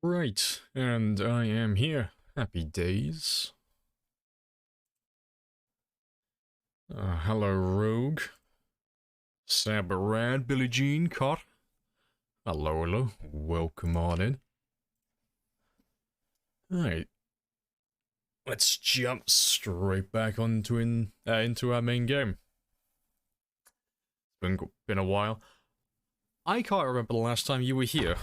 Right, and I am here. Happy days. Hello, Rogue. Sabarad, Billie Jean, Cot. Hello. Welcome on in. Alright. Let's jump straight back into our main game. It's been a while. I can't remember the last time you were here.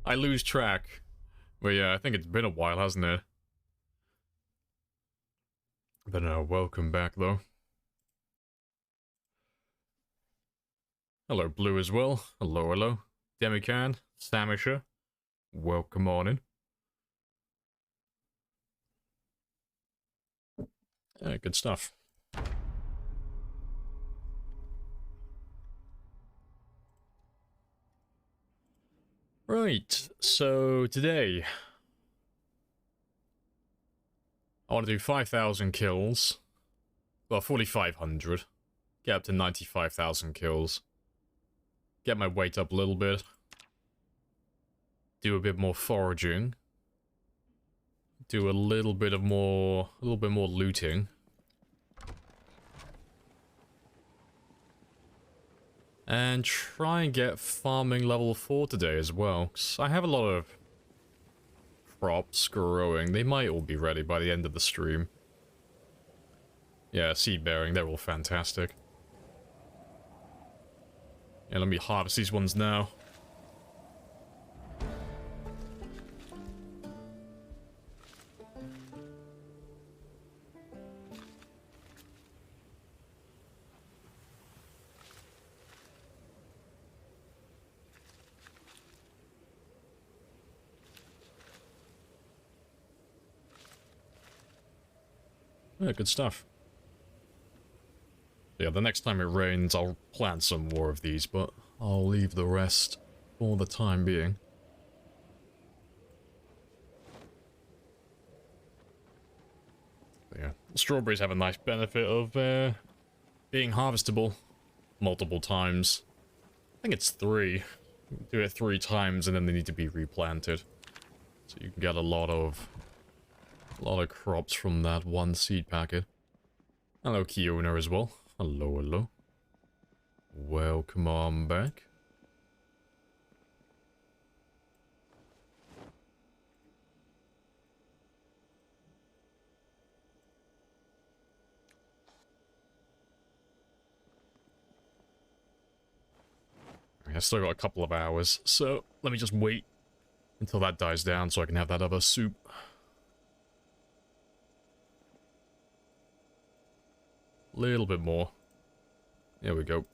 I lose track. But yeah, I think it's been a while, hasn't it? But welcome back, though. Hello, Blue, as well. Hello. Demican, Samisha, welcome on in. Good stuff. Right, so today I want to do 5,000 kills. Well, 4,500. Get up to 95,000 kills. Get my weight up a little bit. Do a bit more foraging. Do a little bit more looting. And try and get farming level 4 today as well. 'Cause I have a lot of crops growing. They might all be ready by the end of the stream. Yeah, seed bearing, they're all fantastic. Yeah, let me harvest these ones now. Yeah, good stuff. Yeah, the next time it rains, I'll plant some more of these, but I'll leave the rest for the time being. But yeah, strawberries have a nice benefit of being harvestable multiple times. I think it's 3. Do it 3 times and then they need to be replanted. So you can get a lot of crops from that one seed packet. Hello, Kiona, as well. Hello. Welcome on back. I still got a couple of hours, so let me just wait until that dies down so I can have that other soup. Little bit more. There we go.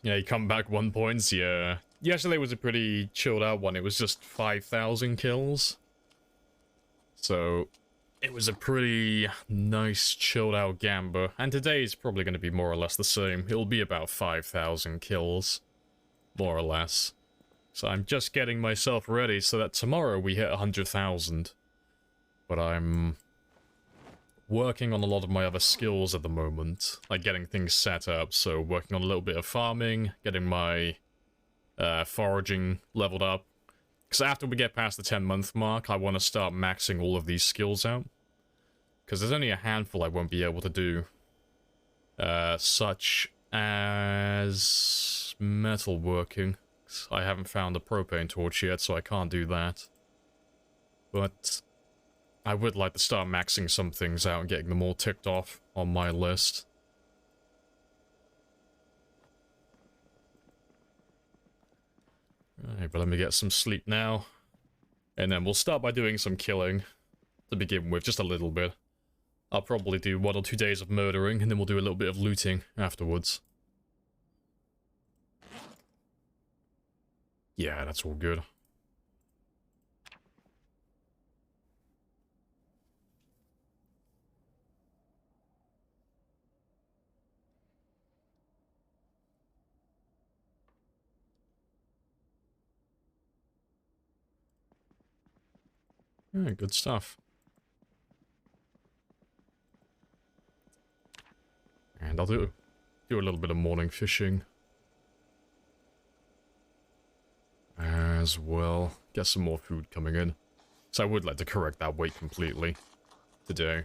Yeah, you come back 1 point. Yeah. Yesterday was a pretty chilled out one. It was just 5,000 kills. So it was a pretty nice chilled out gamba. And today's probably going to be more or less the same. It'll be about 5,000 kills. More or less. So I'm just getting myself ready so that tomorrow we hit 100,000. But I'm working on a lot of my other skills at the moment, like getting things set up, so working on a little bit of farming, getting my foraging leveled up. Because after we get past the 10-month mark, I want to start maxing all of these skills out. Because there's only a handful I won't be able to do. Such as metalworking. I haven't found a propane torch yet, so I can't do that. But I would like to start maxing some things out and getting them all ticked off on my list. Alright, but let me get some sleep now. And then we'll start by doing some killing to begin with, just a little bit. I'll probably do 1 or 2 days of murdering, and then we'll do a little bit of looting afterwards. Yeah, that's all good. Alright, good stuff. And I'll do a little bit of morning fishing as well. Get some more food coming in. So I would like to correct that weight completely today.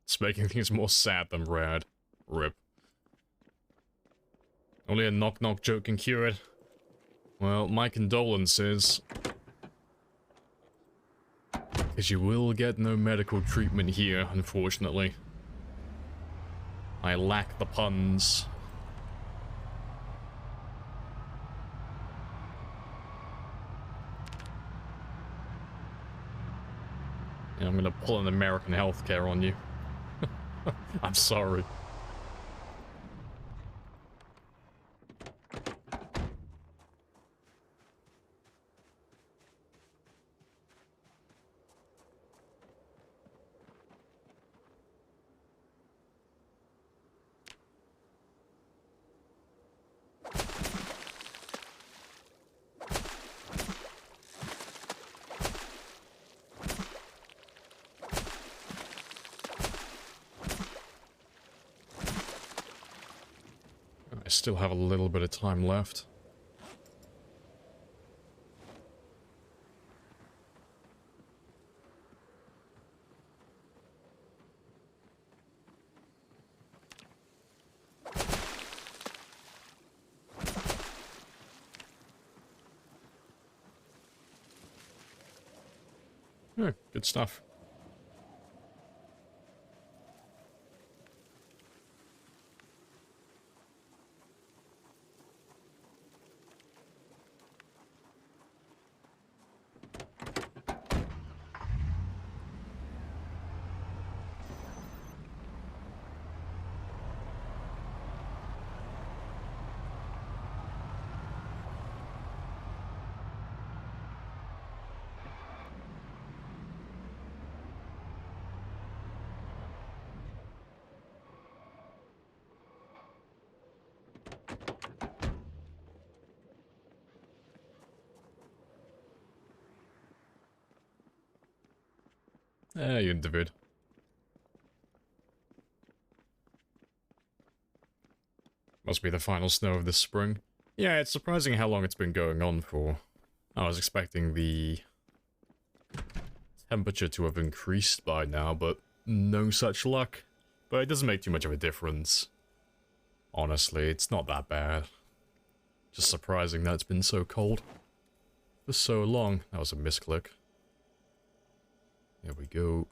It's making things more sad than rad. Rip. Only a knock-knock joke can cure it. Well, my condolences. Because you will get no medical treatment here, unfortunately. I lack the puns. And I'm gonna pull an American healthcare on you. I'm sorry. I still have a little bit of time left. Oh, good stuff. You individ. Must be the final snow of this spring. Yeah, it's surprising how long it's been going on for. I was expecting the temperature to have increased by now, but no such luck. But it doesn't make too much of a difference. Honestly, it's not that bad. Just surprising that it's been so cold for so long. That was a misclick. There we go.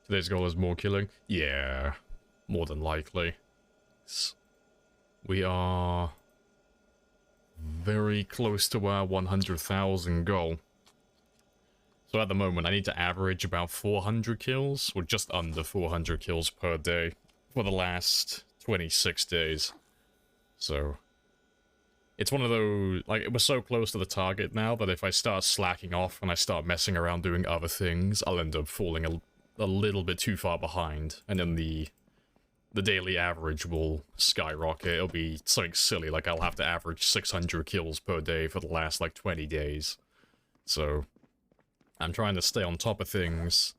Today's goal is more killing? Yeah, more than likely. We are very close to our 100,000 goal. So at the moment, I need to average about 400 kills, or just under 400 kills per day for the last 26 days. So it's one of those, like, we're so close to the target now that if I start slacking off and I start messing around doing other things, I'll end up falling a little bit too far behind, and then the daily average will skyrocket. It'll be something silly, like I'll have to average 600 kills per day for the last, like, 20 days. So I'm trying to stay on top of things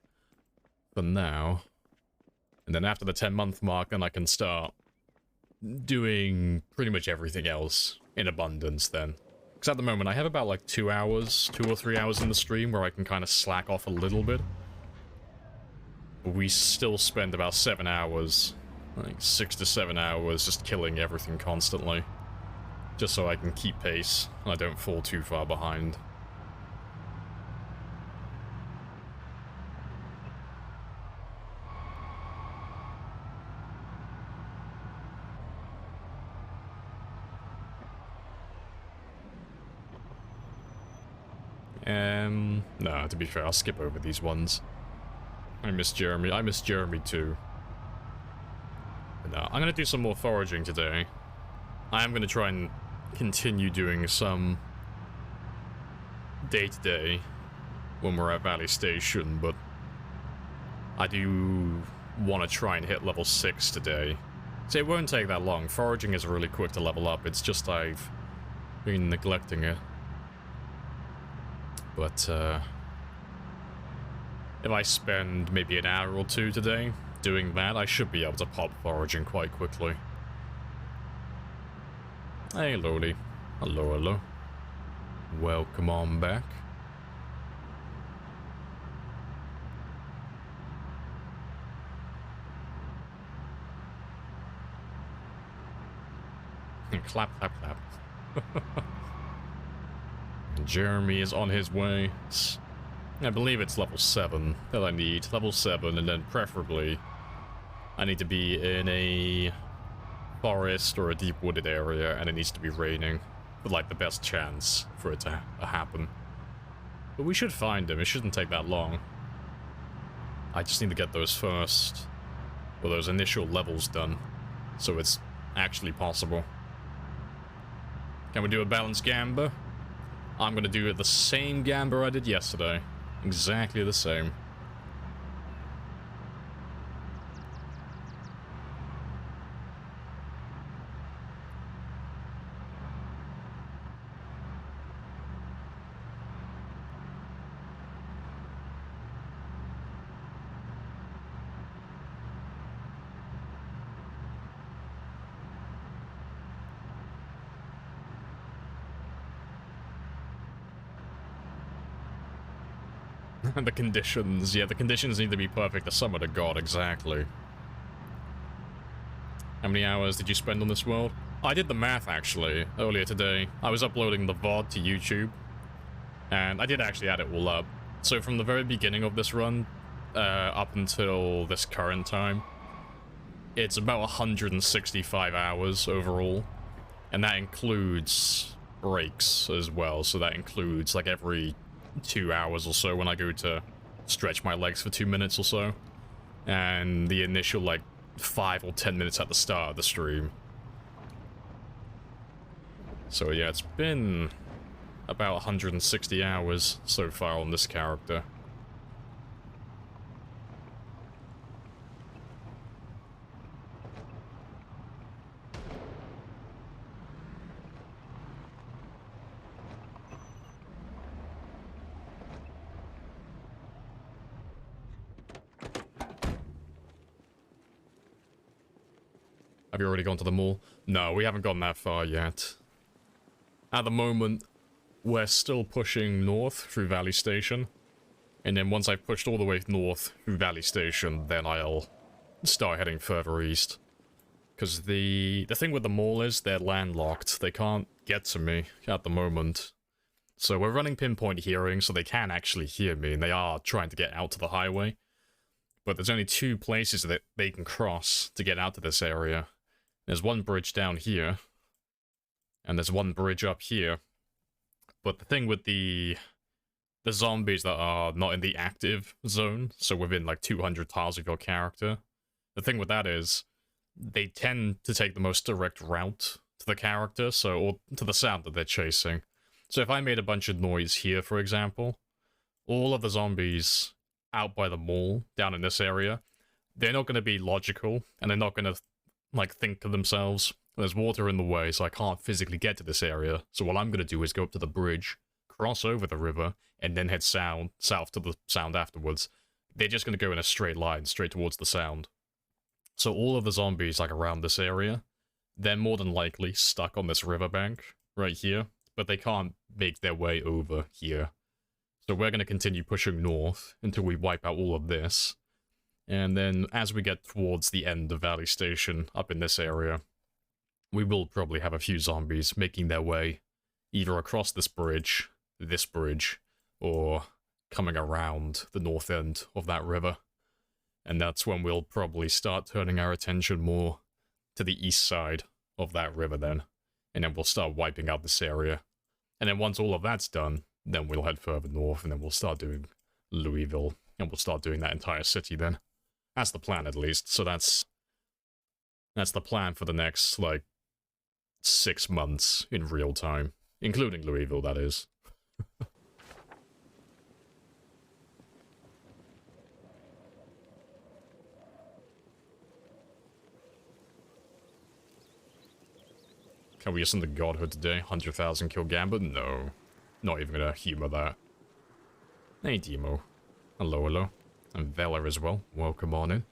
for now. And then after the 10-month mark, then I can start doing pretty much everything else in abundance then. Because at the moment, I have about, like, 2 or 3 hours in the stream where I can kind of slack off a little bit. But we still spend about 7 hours, like 6 to 7 hours, just killing everything constantly. Just so I can keep pace, and I don't fall too far behind. No, to be fair, I'll skip over these ones. I miss Jeremy. I miss Jeremy too. But no, I'm gonna do some more foraging today. I am gonna try and continue doing some day-to-day when we're at Valley Station, but I do want to try and hit level 6 today. So it won't take that long. Foraging is really quick to level up. It's just I've been neglecting it. But, if I spend maybe an hour or two today doing that, I should be able to pop foraging quite quickly. Hey, Loli. Hello, hello. Welcome on back. Clap, clap, clap. Jeremy is on his way. I believe it's level 7 that I need. Level 7, and then preferably I need to be in a forest or a deep wooded area, and it needs to be raining with like the best chance for it to happen. But we should find him. It shouldn't take that long. I just need to get those first, or those initial levels done, so it's actually possible. Can we do a balanced gamba? I'm gonna do the same gamba I did yesterday. Exactly the same. The conditions, yeah, the conditions need to be perfect to summon a god, exactly. How many hours did you spend on this world? I did the math, actually, earlier today. I was uploading the VOD to YouTube, and I did actually add it all up. So from the very beginning of this run, up until this current time, it's about 165 hours overall, and that includes breaks as well, so that includes, like, every 2 hours or so when I go to stretch my legs for 2 minutes or so, and the initial like 5 or 10 minutes at the start of the stream. So yeah, it's been about 160 hours so far on this character. Have you already gone to the mall? No, we haven't gone that far yet. At the moment, we're still pushing north through Valley Station. And then once I've pushed all the way north through Valley Station, then I'll start heading further east. Because the thing with the mall is they're landlocked. They can't get to me at the moment. So we're running pinpoint hearing, so they can actually hear me, and they are trying to get out to the highway. But there's only 2 places that they can cross to get out to this area. There's one bridge down here, and there's one bridge up here. But the thing with the zombies that are not in the active zone, so within like 200 tiles of your character, the thing with that is they tend to take the most direct route to the character, so, or to the sound that they're chasing. So if I made a bunch of noise here, for example, all of the zombies out by the mall, down in this area, they're not going to be logical, and they're not going to like think to themselves, there's water in the way, so I can't physically get to this area. So what I'm going to do is go up to the bridge, cross over the river, and then head south to the sound afterwards. They're just going to go in a straight line, straight towards the sound. So all of the zombies, like, around this area, they're more than likely stuck on this riverbank right here, but they can't make their way over here. So we're going to continue pushing north until we wipe out all of this. And then as we get towards the end of Valley Station, up in this area, we will probably have a few zombies making their way either across this bridge, or coming around the north end of that river. And that's when we'll probably start turning our attention more to the east side of that river then. And then we'll start wiping out this area. And then once all of that's done, Then we'll head further north, and then we'll start doing Louisville, and we'll start doing that entire city then. That's the plan, at least. So that's the plan for the next, like, 6 months in real time. Including Louisville, that is. Can we ascend the Godhood today? 100,000 kill Gambit? No. Not even gonna humor that. Hey, Demo. Hello, hello. And Vela as well. Welcome on in.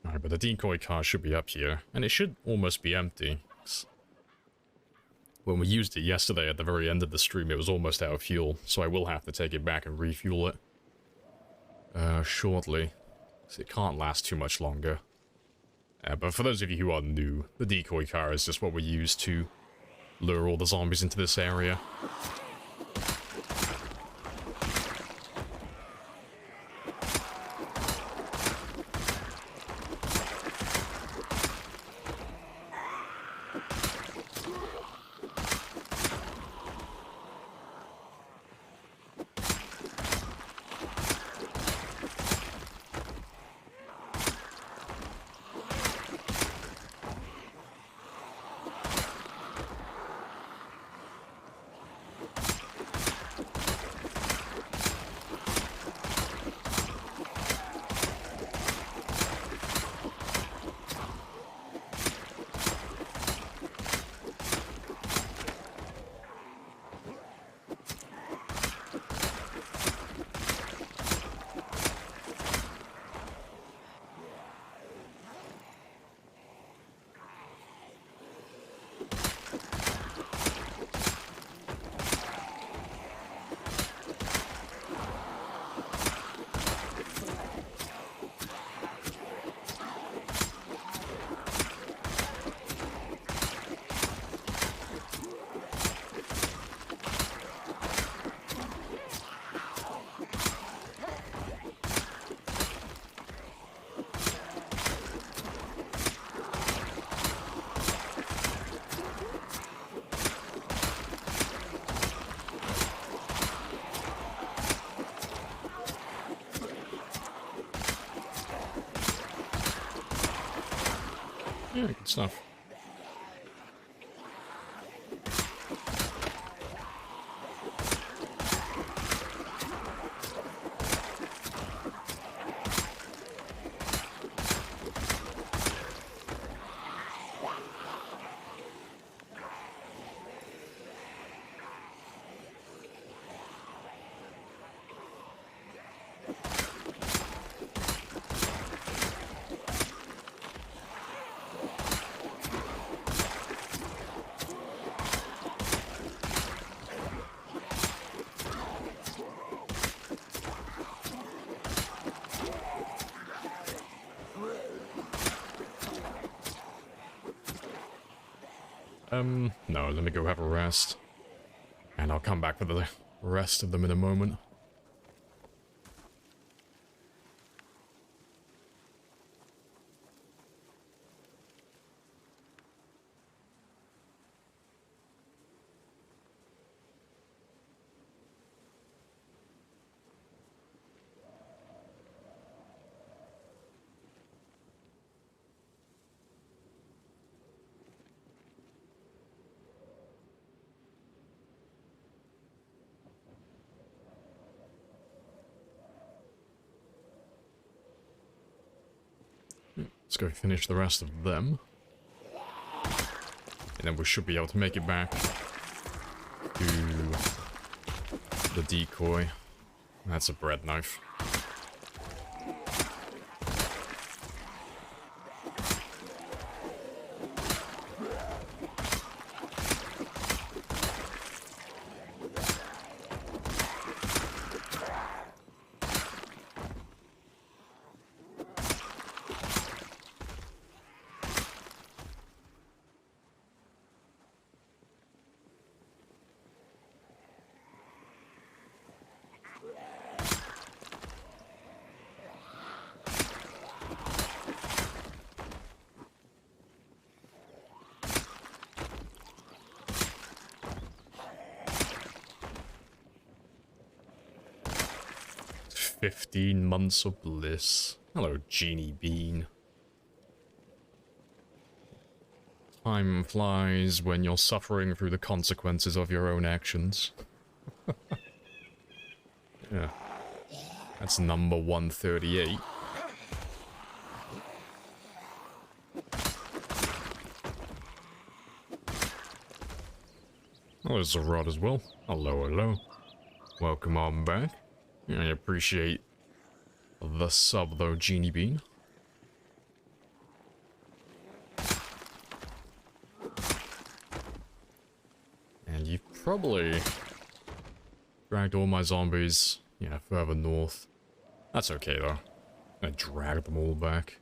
Alright, but the decoy car should be up here. And it should almost be empty. When we used it yesterday at the very end of the stream, it was almost out of fuel, so I will have to take it back and refuel it shortly, so it can't last too much longer. But for those of you who are new, the decoy car is just what we use to lure all the zombies into this area. Yeah, good stuff. No, let me go have a rest. And I'll come back for the rest of them in a moment. Let's go finish the rest of them. And then we should be able to make it back to the decoy. That's a bread knife. 15 months of bliss. Hello, Genie Bean. Time flies when you're suffering through the consequences of your own actions. Yeah. That's number 138. Oh, there's a rod as well. Hello, hello. Welcome on back. I appreciate the sub though, Genie Bean. And you've probably dragged all my zombies, yeah, further north. That's okay though. I dragged them all back.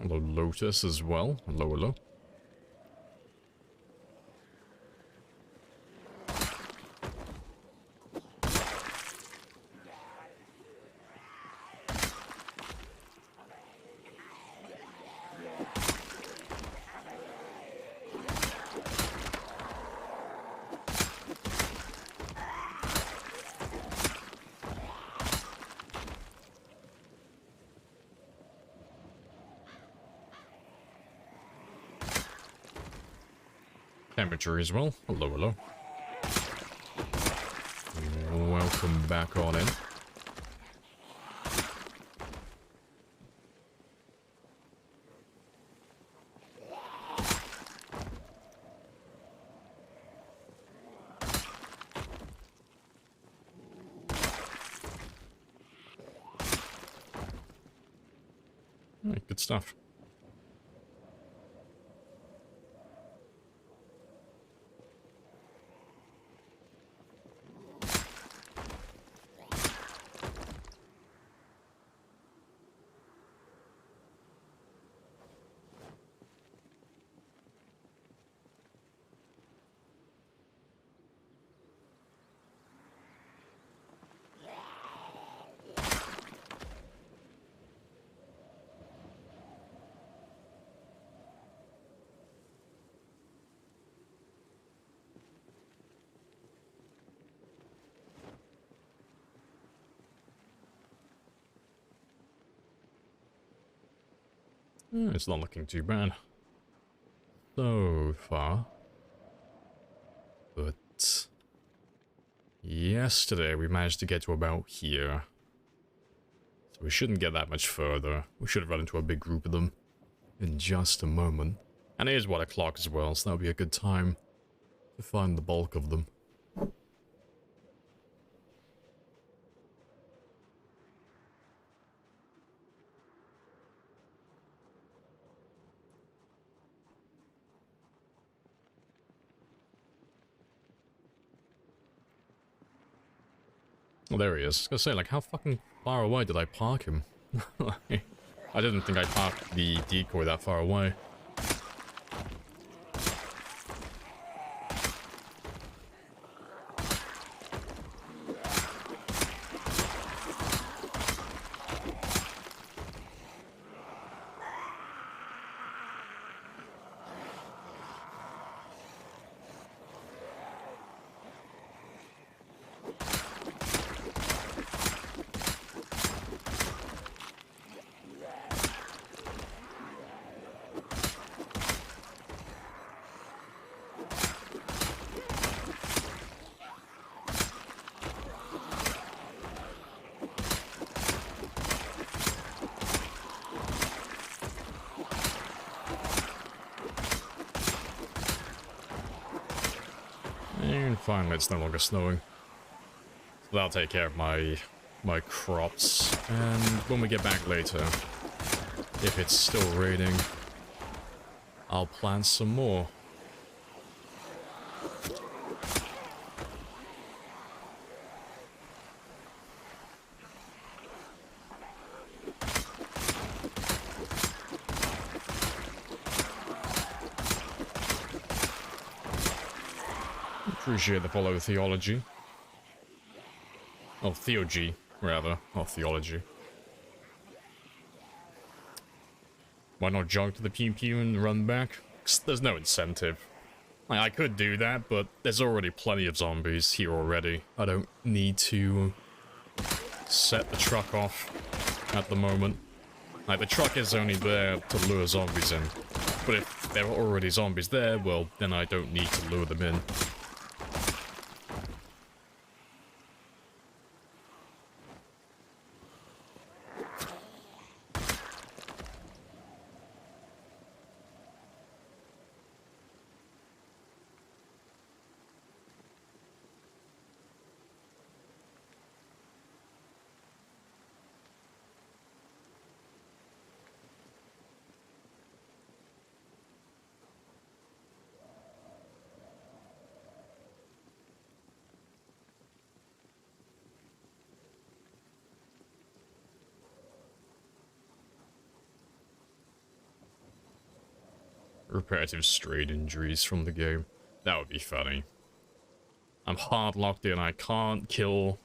Hello, Lotus as well. Hello, hello. Temperature as well. Hello, hello. Welcome back on in. Alright, good stuff. It's not looking too bad so far, but yesterday we managed to get to about here, so we shouldn't get that much further. We should have run into a big group of them in just a moment, and it is 1 o'clock as well, so that'll be a good time to find the bulk of them. Well, there he is. I was gonna say, like, how fucking far away did I park him? I didn't think I parked the decoy that far away. And finally, it's no longer snowing. So that'll take care of my crops. And when we get back later, if it's still raining, I'll plant some more. Appreciate the follow theology. Oh, theology, rather, not theology. Why not jog to the pew pew and run back? there's no incentive. Like, I could do that, but there's already plenty of zombies here already. I don't need to set the truck off at the moment. Like, the truck is only there to lure zombies in. But if there are already zombies there, well, then I don't need to lure them in. Repetitive straight injuries from the game. That would be funny. I'm hard locked in. I can't kill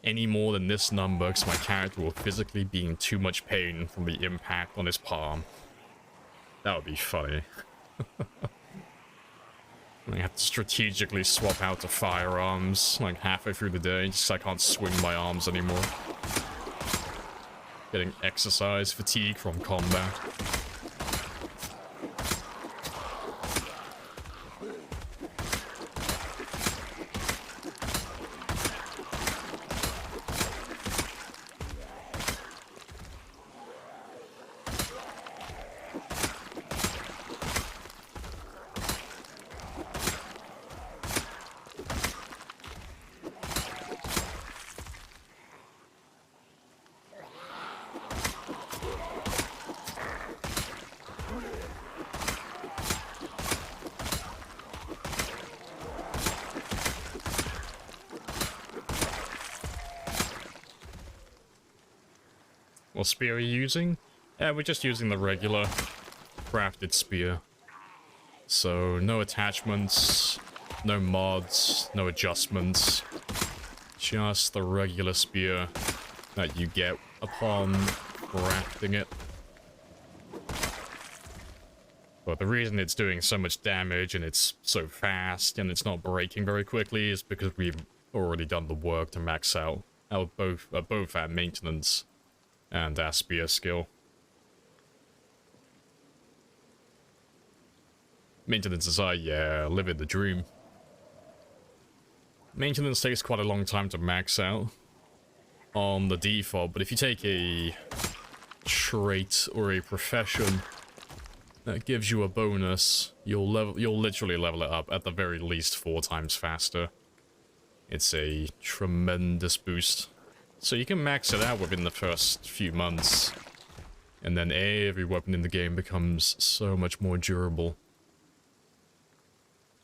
any more than this number because my character will physically be in too much pain from the impact on his palm. That would be funny. I have to strategically swap out to firearms like halfway through the day just so I can't swing my arms anymore. Getting exercise fatigue from combat. What spear are you using? Yeah, we're just using the regular crafted spear. So, no attachments, no mods, no adjustments. Just the regular spear that you get upon crafting it. But the reason it's doing so much damage and it's so fast and it's not breaking very quickly is because we've already done the work to max out both our maintenance and our spear skill. Maintenance is yeah, living the dream. Maintenance takes quite a long time to max out on the default, but if you take a trait or a profession that gives you a bonus, you'll literally level it up at the very least 4 times faster. It's a tremendous boost. So you can max it out within the first few months, and then every weapon in the game becomes so much more durable.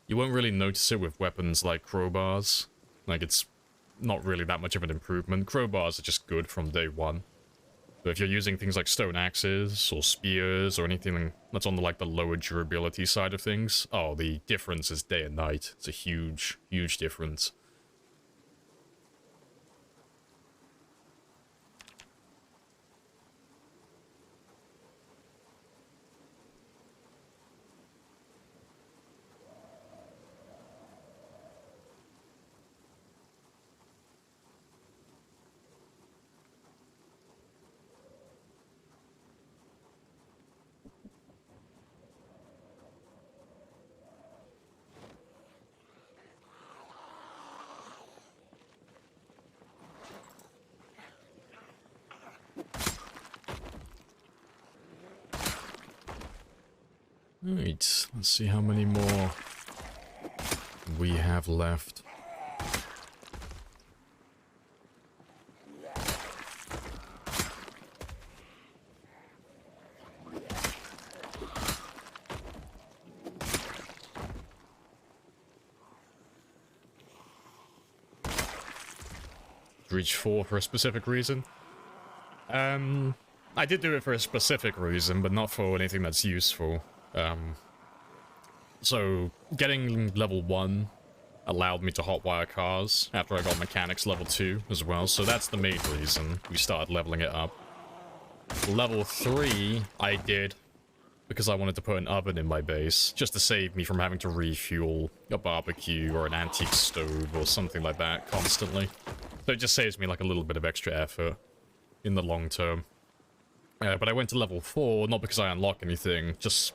You won't really notice it with weapons like crowbars. Like, it's not really that much of an improvement. Crowbars are just good from day one. But if you're using things like stone axes or spears or anything that's on the lower durability side of things, oh, the difference is day and night. It's a huge, huge difference. Right, let's see how many more we have left. Reach 4 for a specific reason? I did do it for a specific reason, but not for anything that's useful. So, getting level 1 allowed me to hotwire cars after I got mechanics level 2 as well, so that's the main reason we started leveling it up. Level 3, I did because I wanted to put an oven in my base, just to save me from having to refuel a barbecue or an antique stove or something like that constantly. So it just saves me like a little bit of extra effort in the long term. But I went to level 4, not because I unlocked anything, just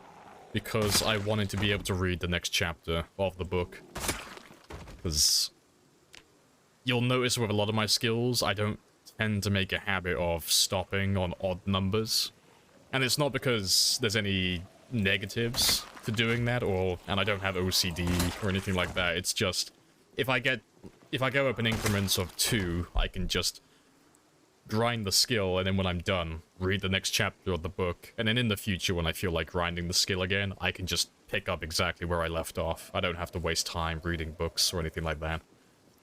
because I wanted to be able to read the next chapter of the book. Because you'll notice with a lot of my skills, I don't tend to make a habit of stopping on odd numbers. And it's not because there's any negatives to doing that, and I don't have OCD or anything like that. It's just, if I go up in increments of 2, I can just grind the skill, and then when I'm done, read the next chapter of the book, and then in the future when I feel like grinding the skill again, I can just pick up exactly where I left off. I don't have to waste time reading books or anything like that.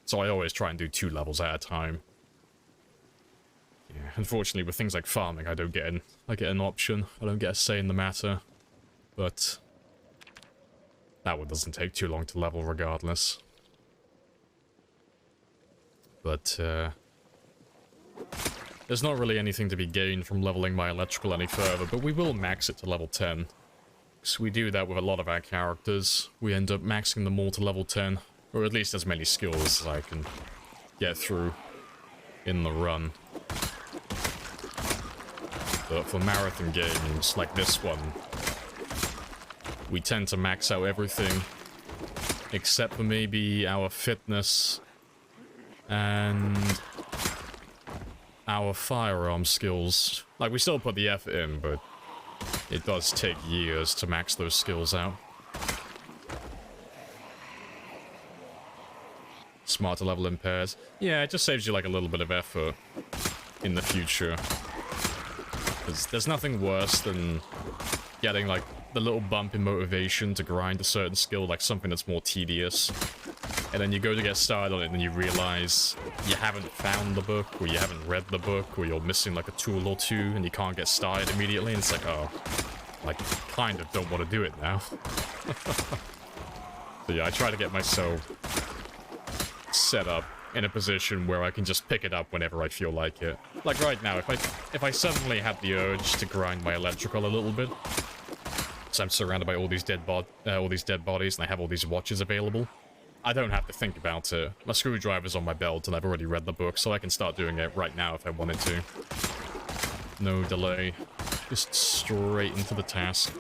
So I always try and do 2 levels at a time. Yeah, unfortunately with things like farming, I get an option. I don't get a say in the matter. But that one doesn't take too long to level regardless. But there's not really anything to be gained from leveling my electrical any further, but we will max it to level 10. So we do that with a lot of our characters. We end up maxing them all to level 10, or at least as many skills as I can get through in the run. But for marathon games like this one, we tend to max out everything, except for maybe our fitness and our firearm skills. Like, we still put the effort in, but it does take years to max those skills out. Smart to level in pairs. Yeah, it just saves you like a little bit of effort in the future. Because there's nothing worse than getting like the little bump in motivation to grind a certain skill, like something that's more tedious. And then you go to get started on it and then you realize you haven't found the book, or you haven't read the book, or you're missing like a tool or two and you can't get started immediately, and it's like, oh, like, kind of don't want to do it now. So yeah, I try to get myself set up in a position where I can just pick it up whenever I feel like it. Like right now, if I suddenly had the urge to grind my electrical a little bit, so I'm surrounded by all these dead bodies and I have all these watches available, I don't have to think about it. My screwdriver's on my belt and I've already read the book, so I can start doing it right now if I wanted to. No delay. Just straight into the task.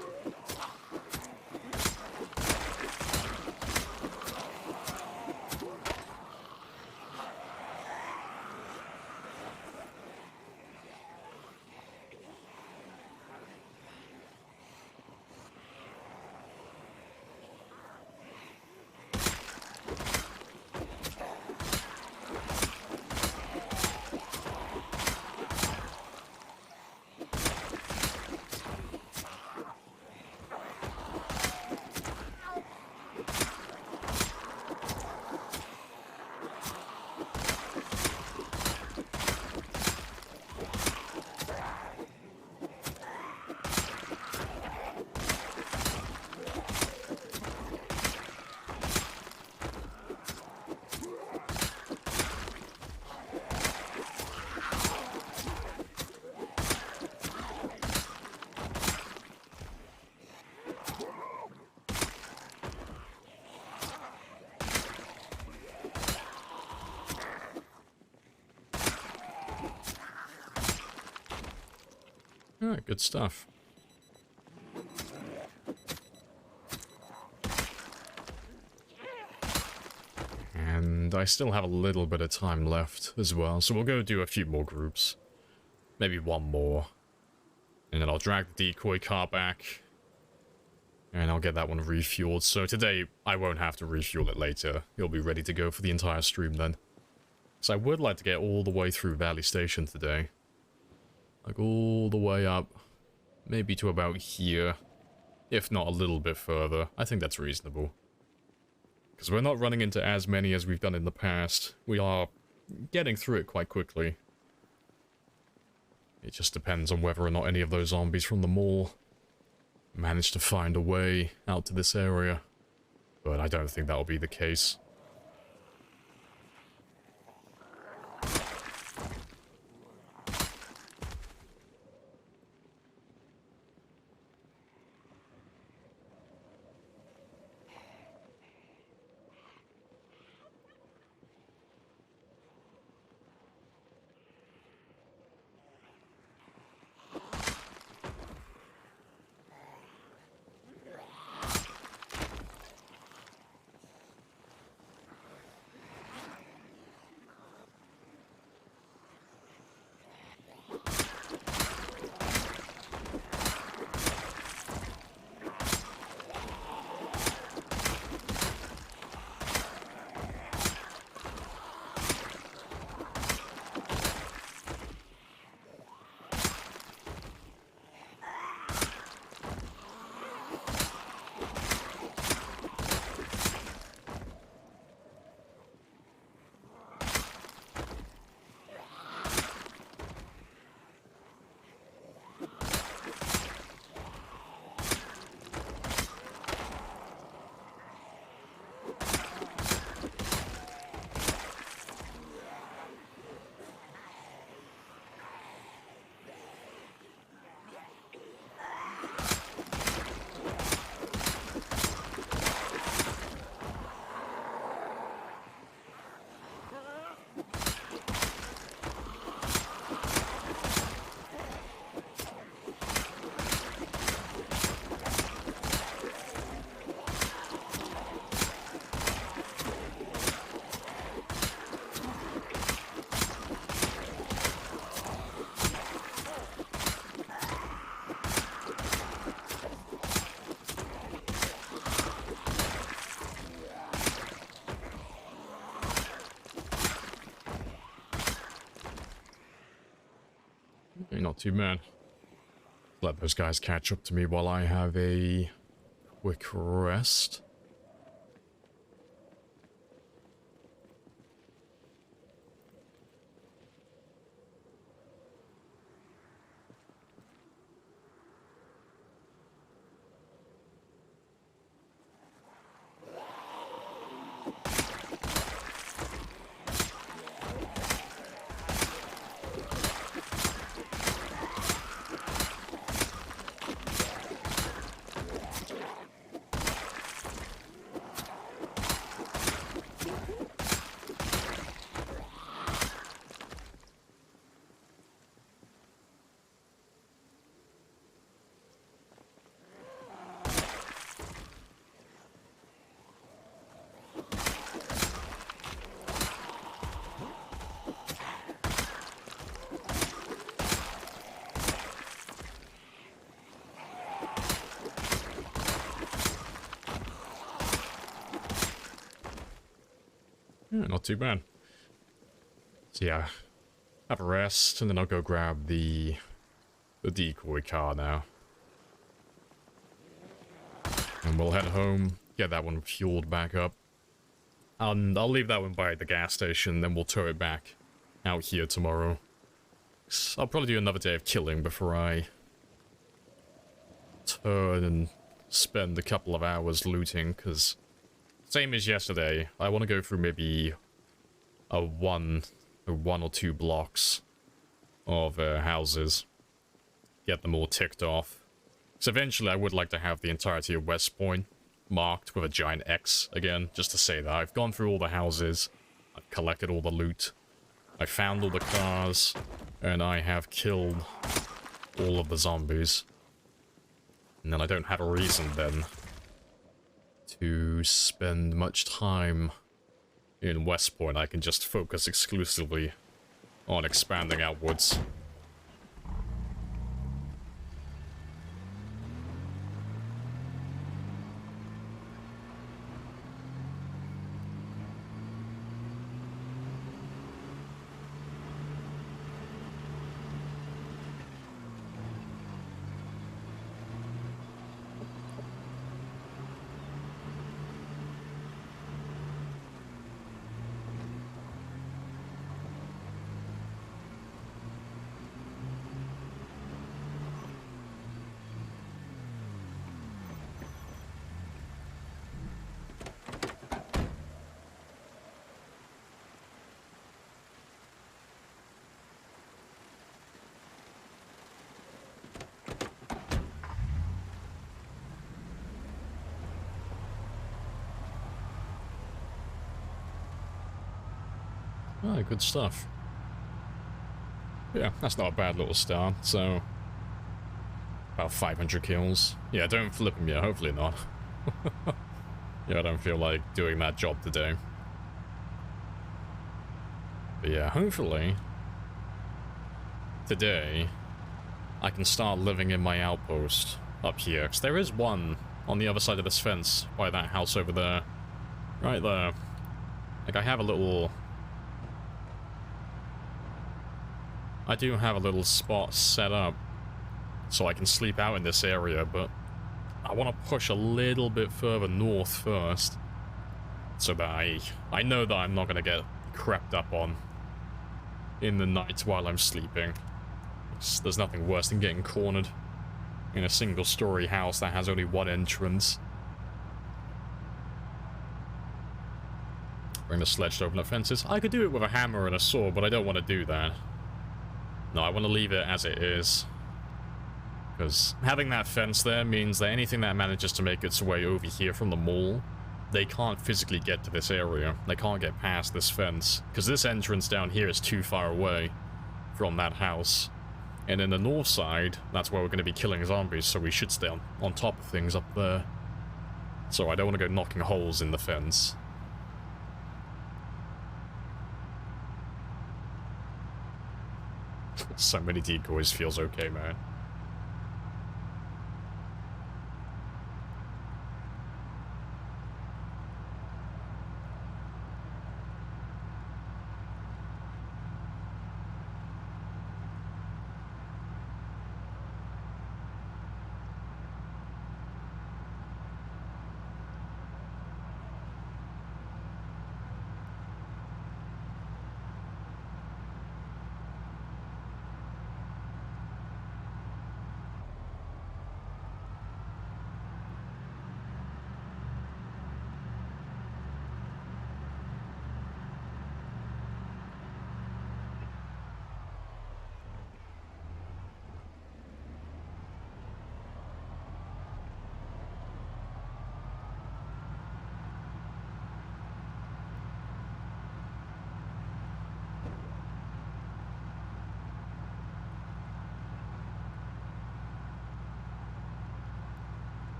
Alright, good stuff. And I still have a little bit of time left as well, so we'll go do a few more groups. Maybe one more. And then I'll drag the decoy car back. And I'll get that one refueled. So today, I won't have to refuel it later. It'll be ready to go for the entire stream then. So I would like to get all the way through Valley Station today. Like all the way up, maybe to about here, if not a little bit further. I think that's reasonable. Because we're not running into as many as we've done in the past. We are getting through it quite quickly. It just depends on whether or not any of those zombies from the mall manage to find a way out to this area. But I don't think that'll be the case. not too bad. Let those guys catch up to me while I have a quick rest. Yeah, not too bad. So yeah, have a rest, and then I'll go grab the decoy car now. And we'll head home, get that one fueled back up. And I'll leave that one by the gas station, then we'll tow it back out here tomorrow. I'll probably do another day of killing before I turn and spend a couple of hours looting, because same as yesterday, I want to go through maybe one or two blocks of houses, get them all ticked off. So eventually I would like to have the entirety of West Point marked with a giant X again, just to say that I've gone through all the houses, I've collected all the loot, I found all the cars, and I have killed all of the zombies. And then I don't have a reason then to spend much time in West Point. I can just focus exclusively on expanding outwards. Oh, good stuff. Yeah, that's not a bad little start, so about 500 kills. Yeah, don't flip him yet, hopefully not. Yeah, I don't feel like doing that job today. But yeah, hopefully today I can start living in my outpost up here, because there is one on the other side of this fence by that house over there. Right there. Like, I do have a little spot set up so I can sleep out in this area, but I want to push a little bit further north first so that I know that I'm not going to get crept up on in the night while I'm sleeping. There's nothing worse than getting cornered in a single-story house that has only one entrance. Bring the sledge to open up fences. I could do it with a hammer and a saw, but I don't want to do that. No, I want to leave it as it is. Because having that fence there means that anything that manages to make its way over here from the mall, they can't physically get to this area. They can't get past this fence. Because this entrance down here is too far away from that house. And in the north side, that's where we're going to be killing zombies, so we should stay on top of things up there. So I don't want to go knocking holes in the fence. So many decoys feels okay, man.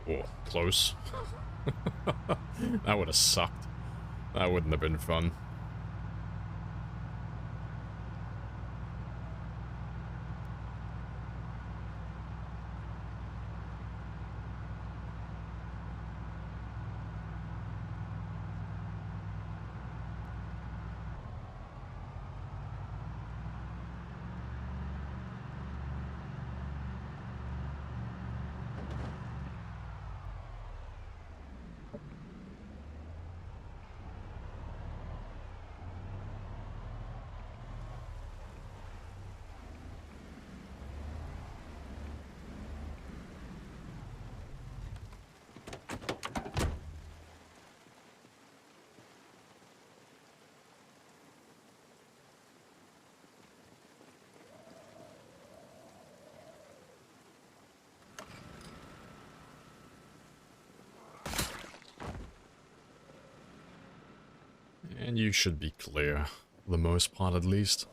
Oh, close. That would have sucked. That wouldn't have been fun. And you should be clear, for the most part at least.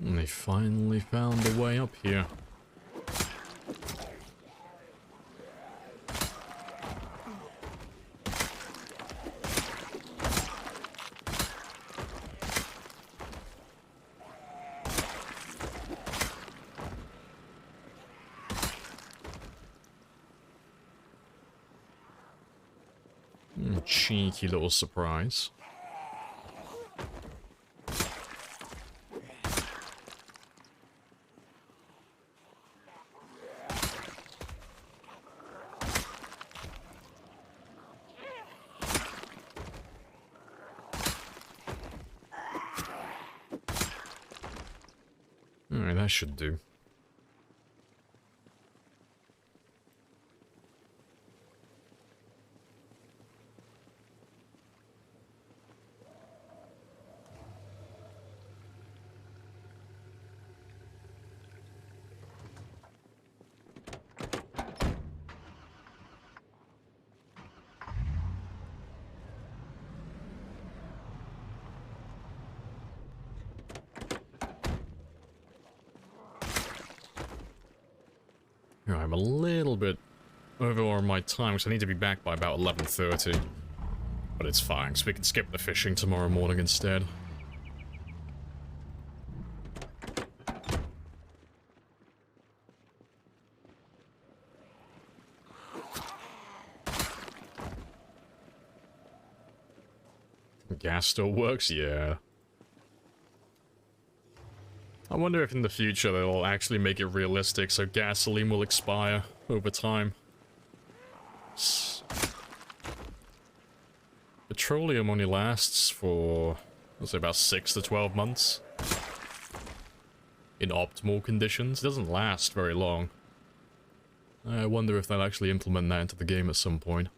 And they finally found a way up here. Cheeky little surprise. Alright, that should do. I'm a little bit over on my time, because I need to be back by about 11:30. But it's fine, so we can skip the fishing tomorrow morning instead. Gas still works? Yeah. I wonder if in the future they'll actually make it realistic so gasoline will expire over time. Petroleum only lasts for, let's say, about 6 to 12 months. In optimal conditions. It doesn't last very long. I wonder if they'll actually implement that into the game at some point.